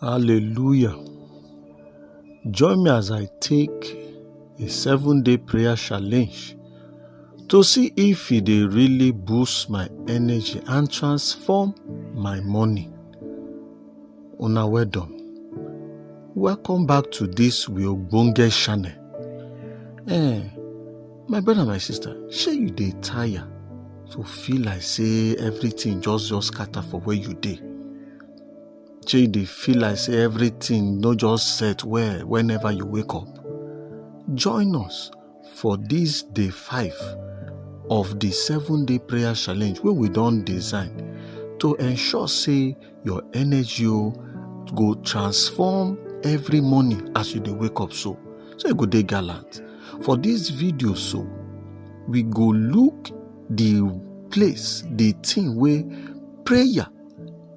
Hallelujah. Join me as I take a 7-day prayer challenge to see if it dey really boost my energy and transform my morning. Una well done. Welcome back to this ogbonge channel. My brother, my sister, shey you dey tire to feel like say everything just scatter for where you dey? Shey you dey feel like say everything no just set well whenever you wake up? Join us for this day 5 of the 7-day prayer challenge wey we don design to ensure say your energy go transform every morning as you dey wake up so you go dey gallant. For this video so, we go look the place, the thing wey prayer,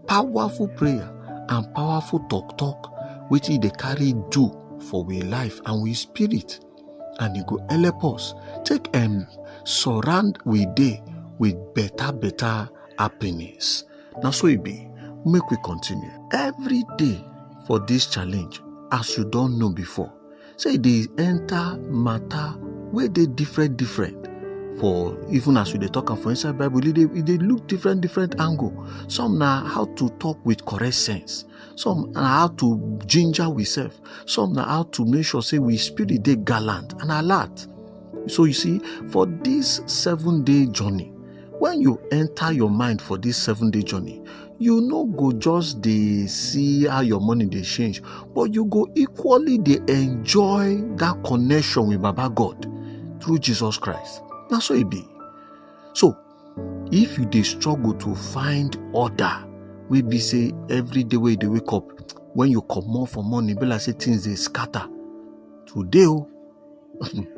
powerful prayer and powerful talk wetin e dey carry do for we life and we spirit, and e go help us take surround we day with better happenings. Na so e be. Make we continue. Every day for this challenge, as you don know before, say e dey enter matter wey dey different for even as we dey talk am for inside Bible, e dey look different angle. Some na how to talk with correct sense, some na how to ginger we self, some na how to make sure say we spirit dey gallant and alert. So you see, for this 7-day journey, when you enter your mind for this 7-day journey, you no go just dey see how your morning dey change, but you go equally dey enjoy that connection with Baba God through Jesus Christ. Na so e be. So if you dey struggle to find order wey be say every day wey you dey wake up, when you comot for morning be like say things dey scatter, today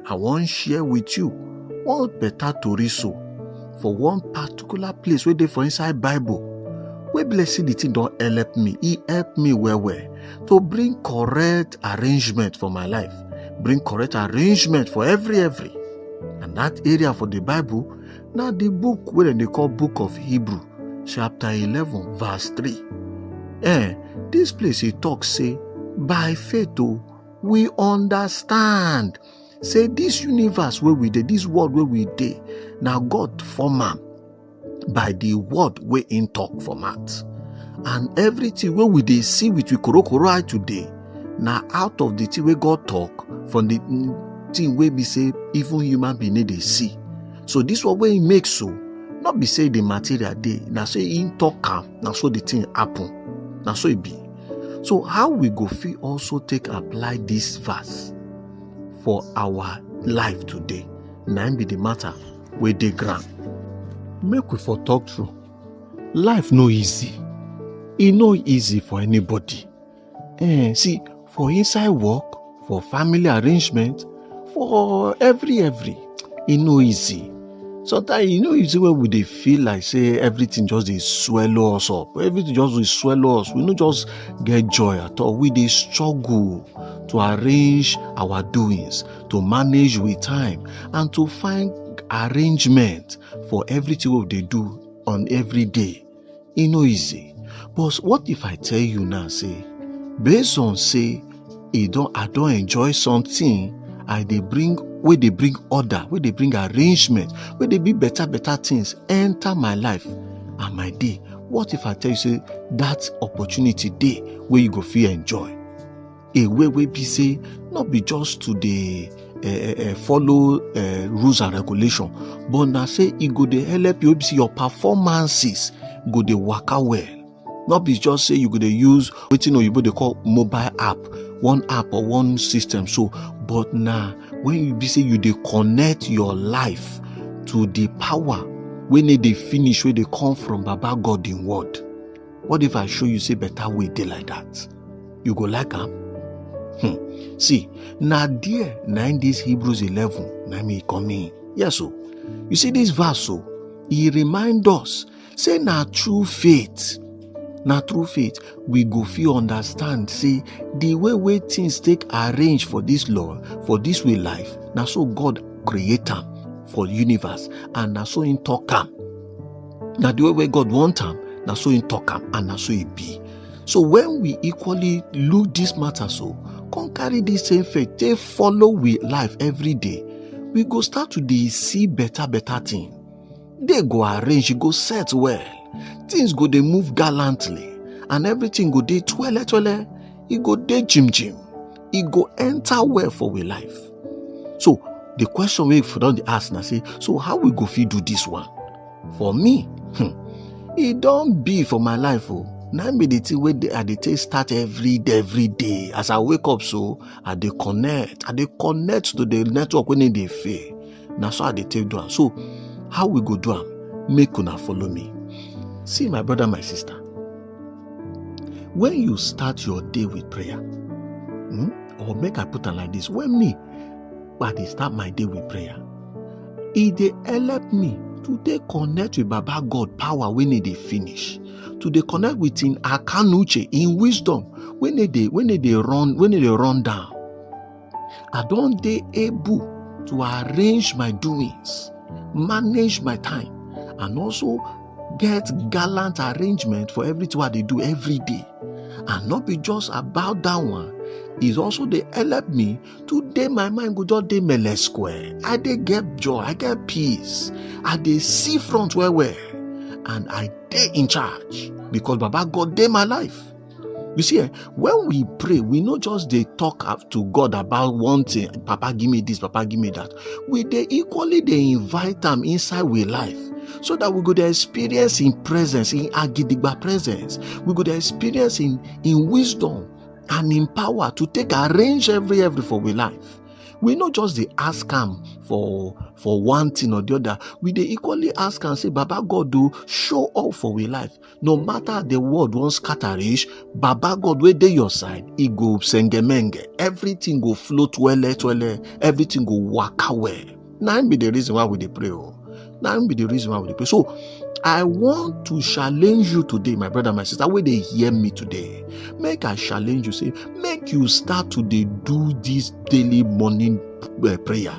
I wan share with you one better tori so for one particular place wey dey for inside Bible, wey be like say the thing don help me. E help me well to bring correct arrangement for my life, bring correct arrangement for every. And that area for the Bible, na the book wey dem dey call Book of Hebrew, chapter 11 verse 3. This place e talk say, by faith we understand say this universe wey we dey, this world wey we dey, na God form am by the word wey im talk for mouth. And everything wey we dey see with we korokoro eye today, na out of the thing wey God talk, from the thing wey be say even human being no dey see. So this one wey he make so, not be say the material dey, na so im talk am, na so the thing happen, na so e be. So how we go fit also take apply this verse for our life today? Na im be the matter wey dey ground. Make we for talk true. Life no easy. E no easy for anybody. See, for inside work, for family arrangement, for every, e no easy. Sometimes e no easy when we dey feel like say everything just dey swallow us up. Everything just dey swallow us. We no just get joy at all. We dey struggle to arrange our doings, to manage with time, and to find arrangement for everything we dey do on every day. E no easy. But what if I tell you now, say, based on say I don enjoy something, wey dey bring order, wey dey bring arrangement, wey dey be better things enter my life and my day. What if I tell you say that opportunity dey wey you go fit enjoy? A way wey be say not be just to dey follow rules and regulation, but na say e go dey help you, see your performances go dey waka well. Not be just say you go dey use wetin oyibo dey call mobile app, one app or one system so, but na when you be say you dey connect your life to the power wey no dey finish, wey dey come from Baba God in word. What if I show you say better way dey like that? You go like am? See, na there na in this Hebrews 11 na me come in. Yes, so you see this verse so, e remind us say na through faith we go fit understand say the way things take arrange for this law, for this way life, na so God create am for universe, and na so im talk am. Na the way God want am, na so im talk am, and na so e be. So when we equally look this matter so, come carry this same faith, they follow with life every day, we go start to see better thing. They go arrange, go set well. Things go they move gallantly. And everything go dey twele. It go dey jim. It go enter well for we life. So the question we don't ask now say, so how we go fit do this one? For me, it don't be for my life. Now be the thing where I dey start every day. As I wake up, so I dey connect to the network when they fail. Now so I dey take do am. So how we go do am? Make una follow me. See, my brother, my sister, when you start your day with prayer, or make I put it like this, when I dey start my day with prayer, it dey help me to dey connect with Baba God power when they finish, to dey connect with in akanuche, in wisdom when they run down. I don't dey able to arrange my doings, manage my time, and also get gallant arrangement for everything what they do every day. And not be just about that one. Is also they help me today. My mind go just dey mele square. I dey get joy, I get peace, I dey see front well, and I dey in charge because Baba God dey my life. You see, when we pray, we not just they talk to God about one thing. Papa, give me this. Papa, give me that. We they equally they invite them inside we life, so that we go to experience in presence, in agidigba presence. We go to experience in wisdom and in power to take arrange every for we life. We not just they ask him for one thing or the other. We they equally ask and say, Baba God do show up for we life. No matter the world won't scatterish, Baba God where they your side, it go sengemenge. Everything go float twele. Everything go waka well. Now be the reason why we dey pray. Now be the reason why we dey pray. So I want to challenge you today, my brother, my sister, where they hear me today. Make I challenge you, say, make you start to do this daily morning prayer.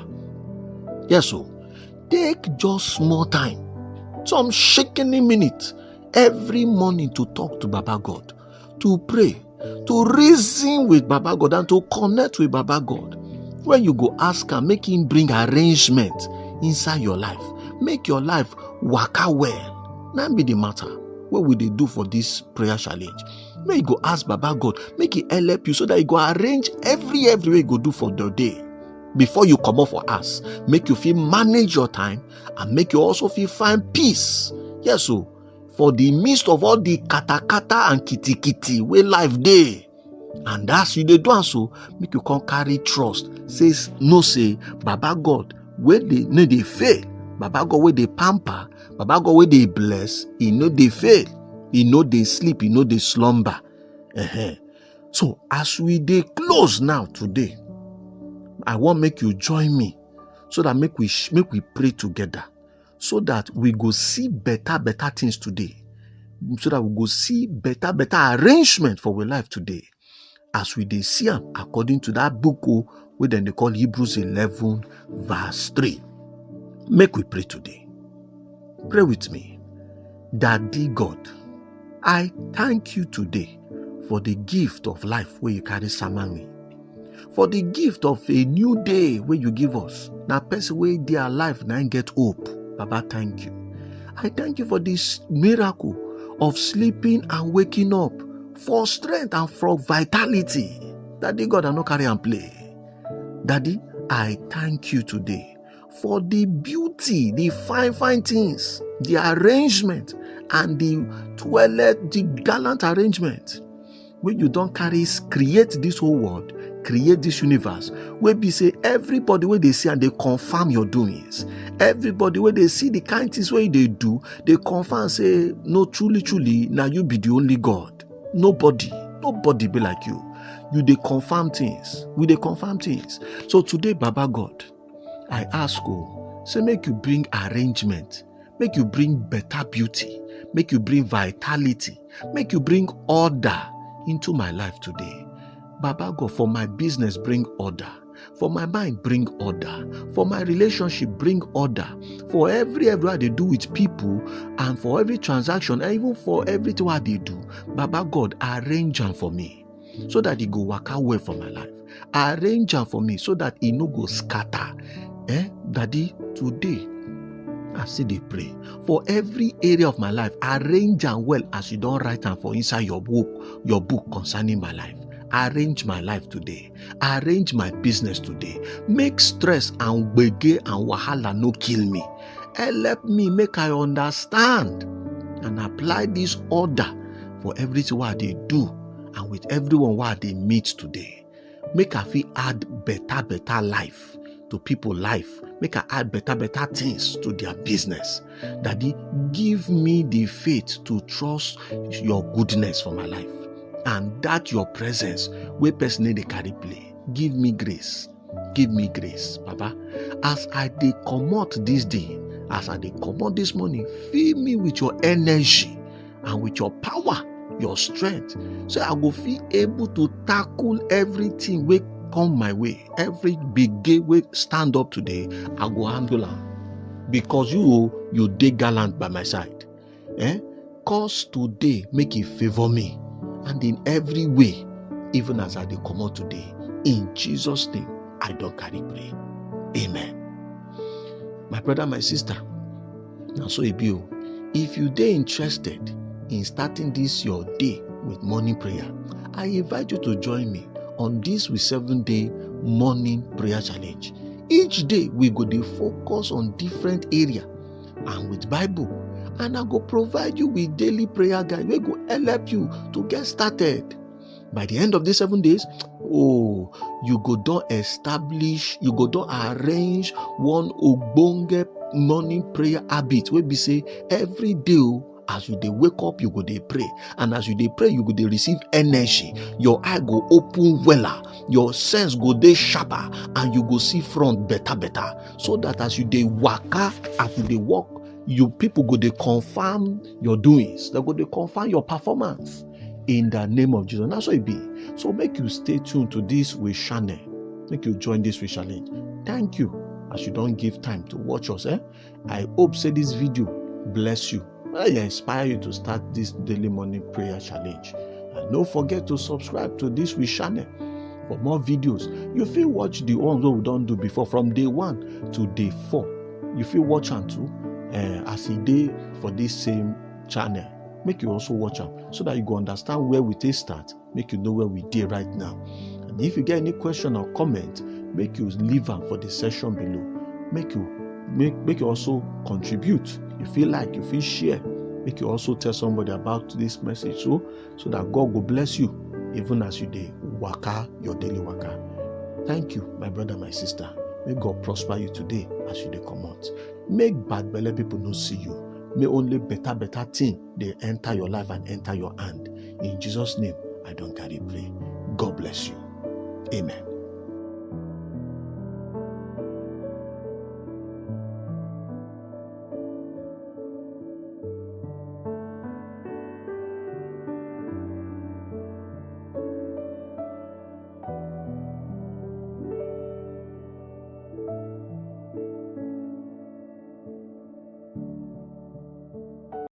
Yes, so take just small time, some shaking minutes every morning to talk to Baba God, to pray, to reason with Baba God, and to connect with Baba God. When you go ask him, make him bring arrangement inside your life. Make your life waka well. Now be the matter. What will they do for this prayer challenge? Make you go ask Baba God, make it help you so that you go arrange every way you go do for the day. Before you come up for us, make you feel manage your time and make you also feel find peace. Yes, so for the midst of all the kata and kitty where life day. And as you dey do and so, make you come carry trust. Says no say Baba God where they need they fail. Baba God where they pamper. Baba God where they bless. He know they fail. He know they sleep. He know they slumber. So as we dey close now today, I want make you join me so that make we pray together, so that we go see better things today, so that we go see better arrangement for our life today, as we dey see them according to that book where then they call Hebrews 11 verse 3. Make we pray today. Pray with me. Daddy God, I thank you today for the gift of life where you carry Samani, for the gift of a new day where you give us. Now, person where they are alive now get hope. Baba, thank you. I thank you for this miracle of sleeping and waking up, for strength and for vitality. Daddy God, I no carry and play. Daddy, I thank you today for the beauty, the fine things, the arrangement, and the toilet, the gallant arrangement. When you don't create this whole world, create this universe, where be say everybody where they see and they confirm your doings. Everybody where they see the kind things where they do, they confirm say, no, truly, now you be the only God. Nobody be like you. You they confirm things. We they confirm things. So today, Baba God, I ask you, say make you bring arrangement, make you bring better beauty, make you bring vitality, make you bring order into my life today. Baba God, for my business, bring order. For my mind, bring order. For my relationship, bring order. For everywhere they do with people, and for every transaction, and even for everything what they do, Baba God, arrange them for me, so that it go work out well for my life. Arrange them for me, so that it no go scatter. Daddy, today, I still dey pray for every area of my life. Arrange am well as you don write am for inside your book concerning my life. Arrange my life today. Arrange my business today. Make stress and gbege and wahala no kill me. Help me make I understand and apply this order for everything what they do and with everyone what they meet today. Make I fit add better life to people life. Make I add better things to their business. Daddy, give me the faith to trust your goodness for my life, and that your presence where person they carry play. Give me grace. Give me grace, Papa. As I dey comot this day, as I dey comot this morning, fill me with your energy and with your power, your strength, so I go feel able to tackle everything wey come my way. Every big gate wey stand up today, I go handle am, because you dey gallant by my side. Cause today make it favor me, and in every way, even as I dey comot today, in Jesus' name I don carry pray. Amen. My brother, my sister, now so it be. If you dey interested in starting this your day with morning prayer, I invite you to join me on this with 7-day morning prayer challenge. Each day we go dey focus on different area and with Bible, and I go provide you with daily prayer guide wey go help you to get started. By the end of these 7 days, you go don arrange one ogbonge morning prayer habit wey be say every day as you dey wake up, you go dey pray, and as you dey pray, you go dey receive energy. Your eye go open weller, your sense go dey sharper, and you go see front better, so that as you dey waka, as you dey walk, you people go dey confirm your doings. They go dey confirm your performance in the name of Jesus. That's what it be. So make you stay tuned to this with channel. Make you join this with challenge. Thank you as you don't give time to watch us. I hope say this video bless you. I inspire you to start this daily morning prayer challenge. And don't forget to subscribe to this with channel for more videos. You feel watch the ones that we don't do before, from day 1 to day 4. You feel watch them too as a day for this same channel. Make you also watch them so that you go understand where we take start. Make you know where we did right now. And if you get any question or comment, make you leave them for the section below. Make you also contribute. You feel like, you feel share. Make you also tell somebody about this message so that God will bless you even as you dey waka your daily waka. Thank you, my brother, my sister. May God prosper you today as you dey comot. Make bad belle people no see you. May only better thing they enter your life and enter your hand. In Jesus' name, I don't carry pray. God bless you. Amen.